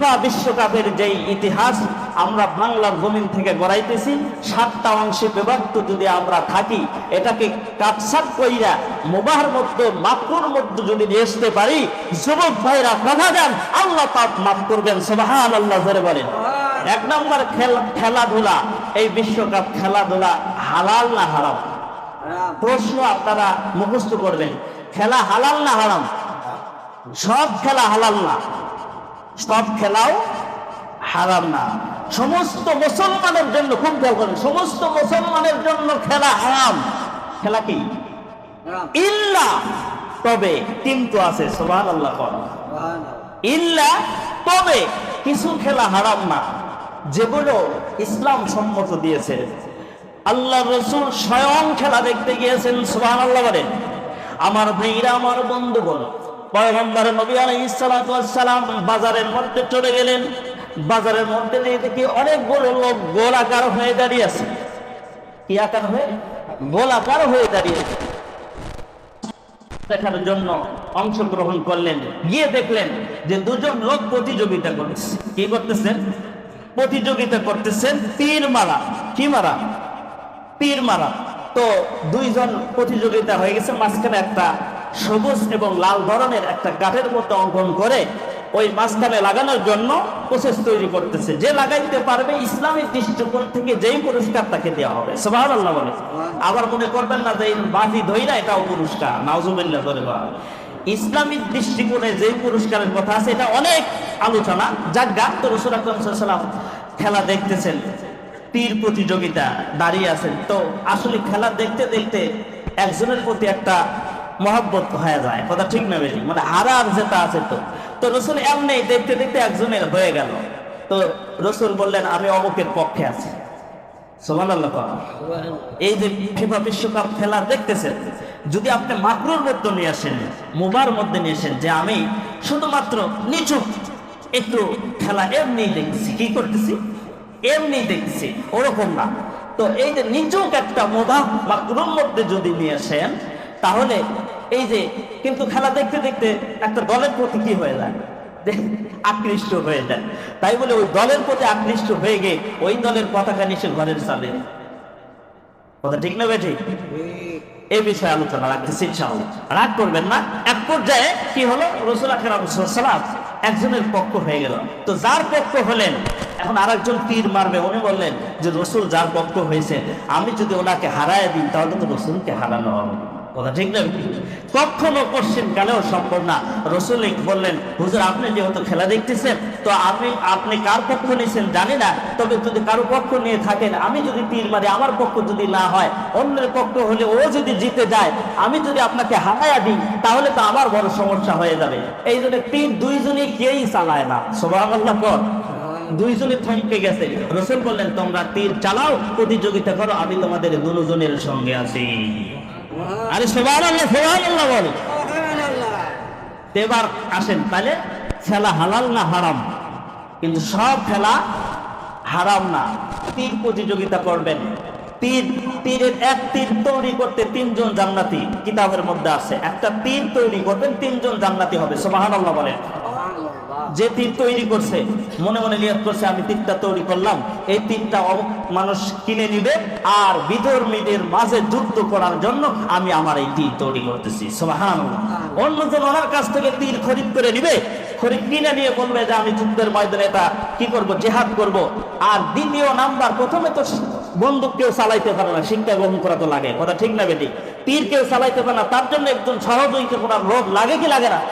FIFA বিশ্বকাপের যেই ইতিহাস আমরা বাংলার জমিন থেকে গড়াইতেছি, 7টা অংশে বিভক্ত যদি আমরা থাকি, এটাকে কাটছাট কইরা মুবাহর মধ্যে মাকরুর মধ্যে যদি নিয়ে আসতে পারি, যুবক ভাইরা কথা দেন আল্লাহ পাক মাফ করবেন। সুবহানাল্লাহ জোরে বলেন। 1 নম্বর খেলাধুলা, এই বিশ্বকাপ খেলাধুলা হালাল না হারাম? প্রশ্ন আপনারা মুখস্থ করবেন, খেলা হালাল না হারাম? সব খেলা হালাল না, সব খেলাও হারাম না। সমস্ত মুসলমানের জন্য, খুব খেয়াল করেন, সমস্ত মুসলমানের জন্য খেলা হারাম। খেলা কি? ইল্লা, তবে, কিন্তু আছে। সুবহানাল্লাহ। ইল্লা, তবে কিছু খেলা হারাম না, যেগুলো ইসলাম সম্মত দিয়েছে। আল্লাহ রাসূল স্বয়ং খেলা দেখতে গিয়েছেন। সুবহানাল্লাহ বলেন। আমার ভাইরা, আমার বন্ধুগণ, পয়গম্বর নবী আলাইহিস সালাতু ওয়াস সালাম বাজারের মধ্যে চলে গেলেন। বাজারের মধ্যে দেখি অনেকগুলো লোক গোলাকার হয়ে দাঁড়িয়ে আছে। কি আকার হয়ে? গোলাকার হয়ে দাঁড়িয়ে আছে। দেখার জন্য অংশগ্রহণ করলেন। গিয়ে দেখলেন যে দুজন লোক প্রতিযোগিতা করতেছে। কি করতেছেন? প্রতিযোগিতা করতেছেন তীর মারা। কি মারা? তীর মারা। তো দুইজন প্রতিযোগিতা হয়ে গেছে। মাঝখানে একটা সবুজ এবং লাল ধরনের একটা কাঠের মতো অঙ্কন করে ওই মাঝখানে লাগানোর জন্য প্রসেস তৈরি করতেছে। যে লাগাইতে পারবে ইসলামিক দৃষ্টিকোণ থেকে যেই পুরস্কার তাকে দেওয়া হবে। সুবহানাল্লাহ বলে। আবার মনে করবেন না যে বাজি ধইরা এটাও পুরস্কার, নাউজুবিল্লাহ করে বলা। ইসলামিক দৃষ্টিকোণে যেই পুরস্কারের কথা আছে এটা অনেক আলোচনা। জায়গা তো রাসূল আকরাম সাল্লাল্লাহু আলাইহি ওয়াসাল্লাম খেলা দেখতেছেন, তীর প্রতিযোগিতা দাঁড়িয়ে আছেন। তো আসলে খেলা দেখতে দেখতে একজনের প্রতি একটা মহব্বত হয়ে যায়। কথা ঠিক না বেশি? মানে হারার যেটা আছে। তো রাসূল এমনি দেখতে দেখতে একজনের হয়ে গেল। তো রাসূল বললেন, আমি অমুকের পক্ষে আছি। সুবহানাল্লাহ। এই যে ফিফা বিশ্বকাপ খেলা দেখতেছেন, যদি আপনি মাকরুর মধ্যে নিয়ে আসেন, মুবার মধ্যে নিয়ে আসেন, যে আমি শুধুমাত্র নিচু একটু খেলা এমনি দেখছি, কি করতেছি এমনি দেখছি, ওরকম না। তো এই যে নিচুক একটা মুবাহ মাকরুর মধ্যে যদি নিয়ে আসেন, তাহলে এই যে কিন্তু খেলা দেখতে দেখতে একটা দলের প্রতি কি হয়ে যায়? আকৃষ্ট হয়ে যায়। তাই বলে ওই দলের প্রতি আকৃষ্ট হয়ে গিয়ে ওই দলের পতাকা নিচে ঘরের চালে। কথা ঠিক না বেঠিক? এই বিষয়ে আলোচনা রাখতেছি ইনশাআল্লাহ। রাগ করবেন না। এক পর্যায়ে কি হলো? রাসূল আকরাম সাল্লাল্লাহু আলাইহি ওয়াসাল্লাম একজনের পক্ষ হয়ে গেল। তো যার পক্ষ হলেন, এখন আরেকজন তীর মারবে। উনি বললেন যে রাসূল যার পক্ষ হয়েছে, আমি যদি ওনাকে হারায় দিই তাহলে তো রাসূলকে হারানো হবে। কথা ঠিক না? কখনো কোশ্চেন কালেও সম্ভব না। রাসূল বললেন, হুজুর আপনি যেহেতু খেলা দেখতেছেন, তো আপনি কার পক্ষ নিয়েছেন জানি না, তবে যদি কারো পক্ষ নিয়ে থাকেন, আমি যদি তীর মারি, আমার পক্ষ যদি না হয়, অন্যের পক্ষ হলে ও যদি জিতে যায়, আমি যদি আপনাকে হারায়া দিই, তাহলে তো আমার বড় সমস্যা হয়ে যাবে। এই জন্য তীর দুইজনই কেউই চালায় না। সুবহানাল্লাহ। দুইজনে থমকে গেছে। রাসূল বললেন, তোমরা তীর চালাও, প্রতিযোগিতা করো, আমি তোমাদের দুজনের সঙ্গে আছি। আরে সুবহানাল্লাহ, সুবহানাল্লাহ বলো। এবার আসেন, তাহলে খেলা হালাল না হারাম? কিন্তু সব খেলা হারাম না। তীর প্রতিযোগিতা করবেন, তীরের এক তীর তৈরি করতে 3 জন জান্নাতি, কিতাবের মধ্যে আছে। একটা তীর তৈরি করবেন, 3 জন জান্নাতি হবে। সুবহানাল্লাহ বলেন। যে তীর তৈরি করছে মনে মনে নিয়ত করছে, আমি তীরটা তৈরি করলাম, এই তীরটা মানুষ কিনে নিবে, আর বিধর্মীদের মাঝে যুদ্ধ করার জন্য আমি আমার এই তীর তৈরি করতেছি। সুবহানাল্লাহ। অন্যজন ওনার কাছ থেকে তীর খরিদ করে নিবে, খরিদ কিনে নিয়ে বলবে যে আমি যুদ্ধের ময়দানে এটা কি করব, জিহাদ করব। আর দ্বিতীয় নাম্বার, প্রথমে তো বন্দুক কেউ চালাইতে পারে না, শিক্ষা গ্রহণ করা তো লাগে। কথা ঠিক না বেটি? তীর কেউ চালাইতে পারে না, তার জন্য একজন সহযোগিতা করার লোক লাগে কি লাগে না?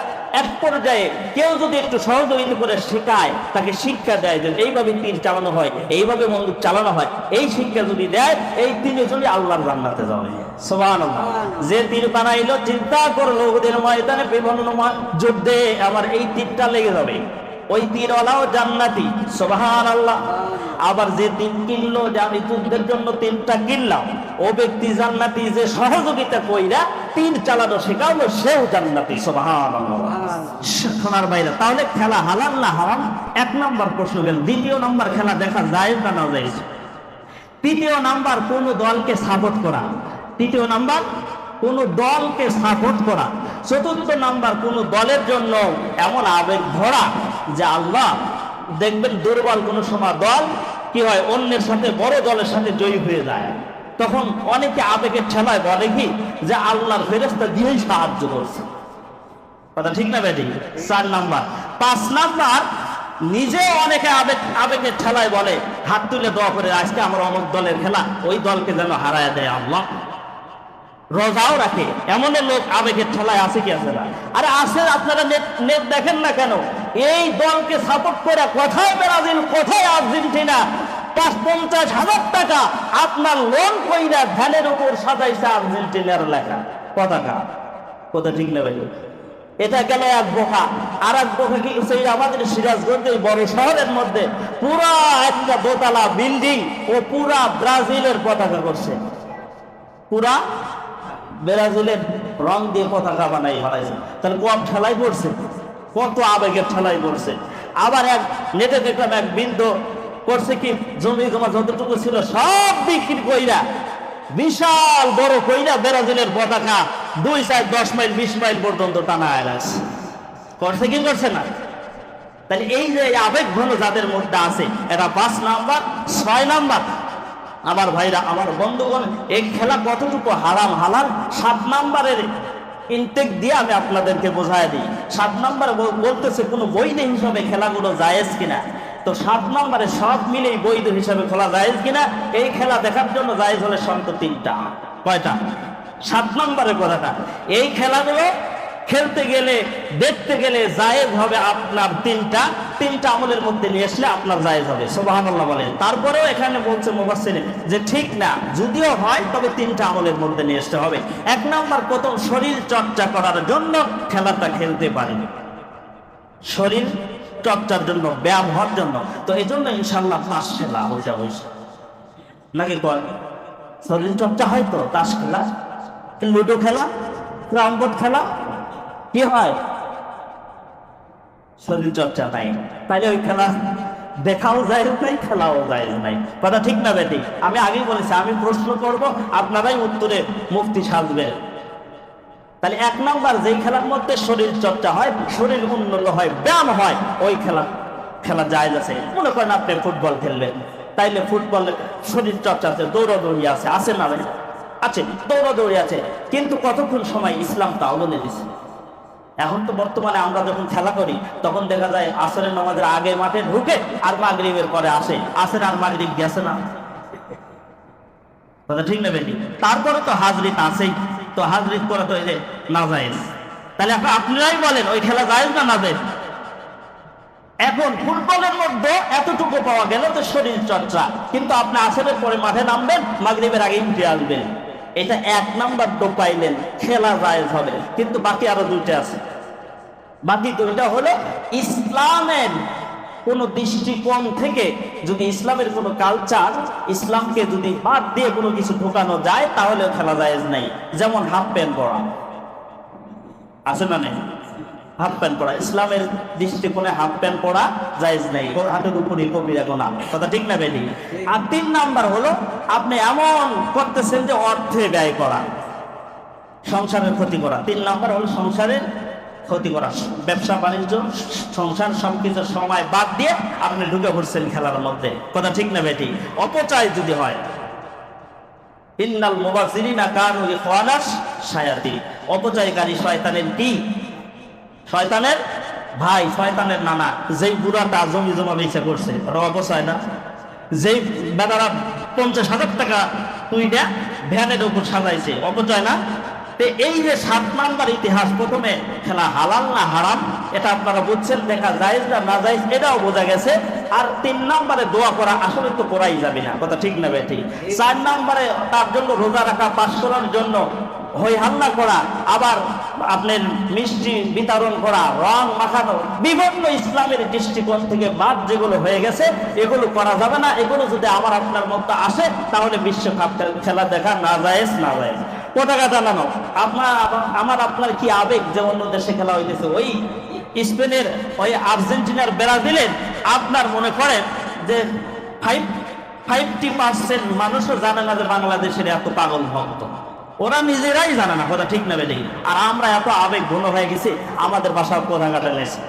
এক পর্যায়ে কেউ যদি একটু সহযোগিতা করে শেখায়, তাকে শিক্ষা দেয় যে এইভাবে তীর চালানো হয়, এইভাবে বন্দুক চালানো হয়, এই শিক্ষা যদি দেয়, এই তিনজনই আল্লাহর জান্নাতে যাবে। সুবহানাল্লাহ। যে তীর বানাইলো, চিন্তা করলো ওদের ময়দানে বিভিন্ন যুদ্ধে আমার এই তীরটা লেগে যাবে, ওই তীরওয়ালাও জান্নাতি। সুবহানাল্লাহ। আবার যে তীর কিনলো, যে আমি যুদ্ধের জন্য তীরটা কিনলাম, ও ব্যক্তি জান্নাতি। যে সহযোগিতা কইরা তীর চালানো শেখালো, সেও জান্নাতি। সুবহানাল্লাহ। সোনার বাইরে, তাহলে খেলা হালাল না হারাম? 1 নম্বর প্রশ্ন গেল। দ্বিতীয় নম্বর, খেলা দেখা যায় না না যায়? তৃতীয় নাম্বার, কোন দলকে সাপোর্ট করা। তৃতীয় নাম্বার, কোন দলকে সাপোর্ট করা। চতুর্থ নাম্বার, কোন দলের জন্য এমন আবেগ ধরা যে আল্লাহ দেখবেন দুর্বল কোনো সময় দল কি হয়, অন্যের সাথে বড় দলের সাথে জয়ী হয়ে যায়। তখন অনেকে আবেগের ঠেলায় বলে কি যে আল্লাহর ফেরেশতা দিয়েই সাহায্য করছে। কথা ঠিক না বেটি? 4 নাম্বার। 5 নাম্বার, নিজে অনেকে আবেগের ঠেলায় বলে, হাত তুলে দোয়া করে, আজকে আমার অমুক দলের খেলা, ওই দলকে যেন হারায় দেয় আল্লাহ। রোজাও রাখে। এমন লোক আবেগের ঠেলায় আছে কি আছে না? আরে আছে, আপনারা নেট দেখেন না কেন? এই দলকে সাপোর্ট করে কোথায় ব্রাজিল, কোথায় আর্জেন্টিনা, 50,000 টাকা আপনার লোন কইরা ধ্যানের উপর সাজাইছে আর্জেন্টিনার লেখা পতাকা। কথা ঠিক না ভাই? এটা গেল এক বোকা। আর এক বোকা কি সেই আমাদের সিরাজগঞ্জের বড় শহরের মধ্যে পুরা একটা দোতলা বিল্ডিং ও পুরা ব্রাজিলের পতাকা করছে। পুরা ব্রাজিলের রং দিয়ে পতাকা বানাইছে। তাহলে কম ঠেলাই পড়ছে, কত আবেগের ঠেলাই পড়ছে। আবার এক নেটে দেখলাম এক বিন্দু করছে কি, জমি জমা যতটুকু ছিল সব বিক্রি কইরা বিশাল বড় কইরা ব্রাজিলের পতাকা 2, 4, 10 মাইল 20 মাইল পর্যন্ত টানা আছে। করছে কি করছে না? তাহলে এই যে আবেগ ঘন যাদের মধ্যে আছে, এটা 5 নাম্বার। 6 নাম্বার, আমার ভাইরা, আমার বন্ধুগণ, এই খেলা কতটুকু হারাম হালাল 7 নাম্বারের ইনটেক দিয়ে আমি আপনাদেরকে বোঝায় দিই। 7 নাম্বার বলতেছে কোন বৈধ হিসাবে খেলাগুলো জায়েজ কিনা। তো 7 নাম্বারে সব মিলেই বৈধ হিসাবে খেলা জায়েজ কিনা, এই খেলা দেখার জন্য জায়েজ হলে সন্ত 3টা। কয়টা? 7 নাম্বারের কথাটা। এই খেলাগুলো খেলতে গেলে, দেখতে গেলে জায়েজ হবে আপনার 3টা আমলের মধ্যে নিয়ে আসলে আপনার জায়েজ হবে। সুবহানাল্লাহ বলেন। তারপরেও এখানে বলছে মুফাসসিরিন যে ঠিক না, যদিও হয় তবে 3টা আমলের মধ্যে নিয়ে আসতে হবে। 1 নাম্বার, প্রথম শরীর চর্চা করার জন্য খেলাটা খেলতে পারি, শরীর চর্চার জন্য, ব্যায়াম হওয়ার জন্য। তো এই জন্য ইনশাল্লাহ তাস খেলা হইতে হয়েছে নাকি কয়, শরীর চর্চা হয় তো তাস খেলা, লুডো খেলা, ক্যারাম বোর্ড খেলা, কি হয়? শরীর চর্চা নাই। তাইলে ওই খেলা দেখাও যায় নাই, খেলাও যায় নাই। কথা ঠিক না বেটি? আমি আগেই বলেছি, আমি প্রশ্ন করব, আপনারাই উত্তরে মুফতি সাজবেন। তাহলে 1 নাম্বার, যেই খেলার মধ্যে শরীর চর্চা হয়, শরীর উন্নত হয়, ব্যায়াম হয়, ওই খেলা জায়েজ আছে। মনে করেন আপনি ফুটবল খেলবেন, তাইলে ফুটবলের শরীর চর্চা আছে, দৌড়াদৌড়ি আছে না ভাই? আছে, দৌড়াদৌড়ি আছে। কিন্তু কতক্ষণ সময় ইসলাম তা বলে দিচ্ছে। এখন তো বর্তমানে আমরা যখন খেলা করি তখন দেখা যায় আসরের নামাজের আগে মাঠে ঢুকে আর মাগরিবের পরে আসে, আসর আর মাগরিব গেছে না। কথা ঠিক না বেটি? তারপরে তো হাজরিত আছেই, তো হাজরিত করা তো এই যে নাজায়েজ। তাহলে আপনারাই বলেন ওই খেলা জায়েজ না নাজায়েজ? এখন ফুটবলের মধ্যে এতটুকু পাওয়া গেল তো শরীর চর্চা, কিন্তু আপনি আসরের পরে মাঠে নামবেন, মাগরিবের আগে উঠে আসবেন। এটা 1 নাম্বার তো পাইলেন, খেলা জায়েজ হবে। কিন্তু বাকি আরো 2টা আছে। বাকি 2টা হলো ইসলামের কোন দৃষ্টিকোণ থেকে যদি ইসলামের কোন কালচার, ইসলামকে যদি বাদ দিয়ে কোনো কিছু ঢোকানো যায় তাহলে খেলা জায়েজ নাই। যেমন হাফ প্যান্ট পরা আছে না নেই? হাফ প্যান্ট পরা ইসলামের দৃষ্টিকোণে হাফ প্যান্ট পরা জায়েজ নেই, হাতের উপরে কবিরা গুনাহ। কথা ঠিক না বেটি? আর 3 নাম্বার হলো আপনি এমন করতেছেন যে অর্থে ব্যয় করা, সংসারের ক্ষতি করা। 3 নাম্বার হলো সংসারের ক্ষতি করা, ব্যবসা বাণিজ্য, সংসার সবকিছু সময় বাদ দিয়ে আপনি ঢুকে পড়ছেন খেলার মধ্যে। কথা ঠিক না বেটি? অপচয় যদি হয়, ইন্নাল মুবাযযিরিনা কানু ইখওয়ানাশ শায়াতিন, অপচয়কারী শয়তানের কি? শয়তানের ভাই, শয়তানের নানা। যেই বুড়াটা জমি জমা বেচা করছে ওরা অপচয় না? যেই বেটারা 50,000 টাকা তুইটা ভ্যানের উপর সাজাইছে, অপচয় না? এই যে 7 নাম্বার ইতিহাস, প্রথমে খেলা হালাল না হারাম এটা আপনারা বুঝছেন, দেখা জায়েজ না না জায়েজ এটাও বোঝা গেছে। আর 3 নাম্বারে দোয়া করা আসলে তো করাই যাবে না। কথা ঠিক না বেঠিক? 4 নাম্বারে তার জন্য রোজা রাখা, পাস করার জন্য হই হাল্লা করা, আবার আপনার মিষ্টি বিতরণ করা, রং মাখানো, বিভিন্ন ইসলামের দৃষ্টিকোণ থেকে বাদ যেগুলো হয়ে গেছে এগুলো করা যাবে না। এগুলো যদি আমার আপনার মধ্যে আসে তাহলে বিশ্বকাপ খেলা দেখা না জায়েজ, না জায়েজ। পতাকা টানানো, আমার আপনার কি আবেগ যে অন্য দেশে খেলা হইতেছে, ওই স্পেনের, ওই আর্জেন্টিনার, ব্রাজিলের, আপনার মনে করেন যে 50% মানুষও জানে না যে বাংলাদেশের এত পাগল ভক্ত, ওরা নিজেরাই জানে না। কথা ঠিক না বেঠিক? আর আমরা এত আবেগ ঘন হয়ে গেছি, আমাদের বাসার পতাকা টানেছে।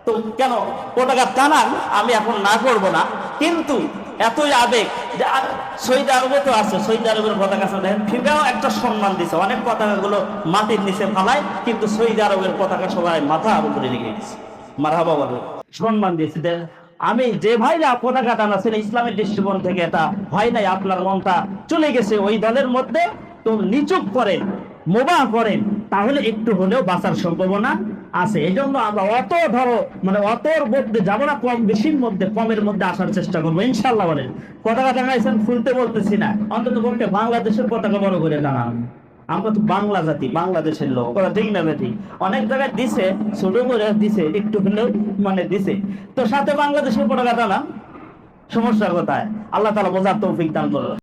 তো তো কেন পতাকা টানান, আমি এখন না করব না, কিন্তু এতই আবেগ যে সৌদি আরবে তো আছে, সৌদি আরবের পতাকা আছে, দেখেন ফিফাও একটা সম্মান দিছে, অনেক পতাকাগুলো মাটির নিচে ফালায়, কিন্তু সৌদি আরবের পতাকা সবাই মাথার উপরে রেখে গেছে, মারহাবা বলে সম্মান দিয়েছে। আমি যে ভাইরা পতাকা টানাচ্ছেন ইসলামের দৃষ্টিকোণ থেকে, এটা হয় নাই, আপনার মনটা চলে গেছে ওই দলের মধ্যে, তো নিচুপ করেন, মোবাহ করেন, তাহলে একটু হলেও বাঁচার সম্ভাবনা আছে। এই জন্য আমরা অত অতর মধ্যে যাবো না, কম বেশির মধ্যে, কমের মধ্যে আসার চেষ্টা করবো ইনশাল্লাহ। বলেন পতাকা টাঙাইছেন, খুলতে বলতেছি না, অন্তত পক্ষে বাংলাদেশের পতাকা বড় করে টাঙান। আমরা তো বাংলা জাতি, বাংলাদেশের লোক, ঠিক না বেটি? অনেক জায়গায় দিছে, ছোট করে দিছে, একটু হলেও দিছে, তো সাথে বাংলাদেশের পতাকা টানা, সমস্যা কোথায়? আল্লাহ তাআলা বোঝার তৌফিক দান করুন।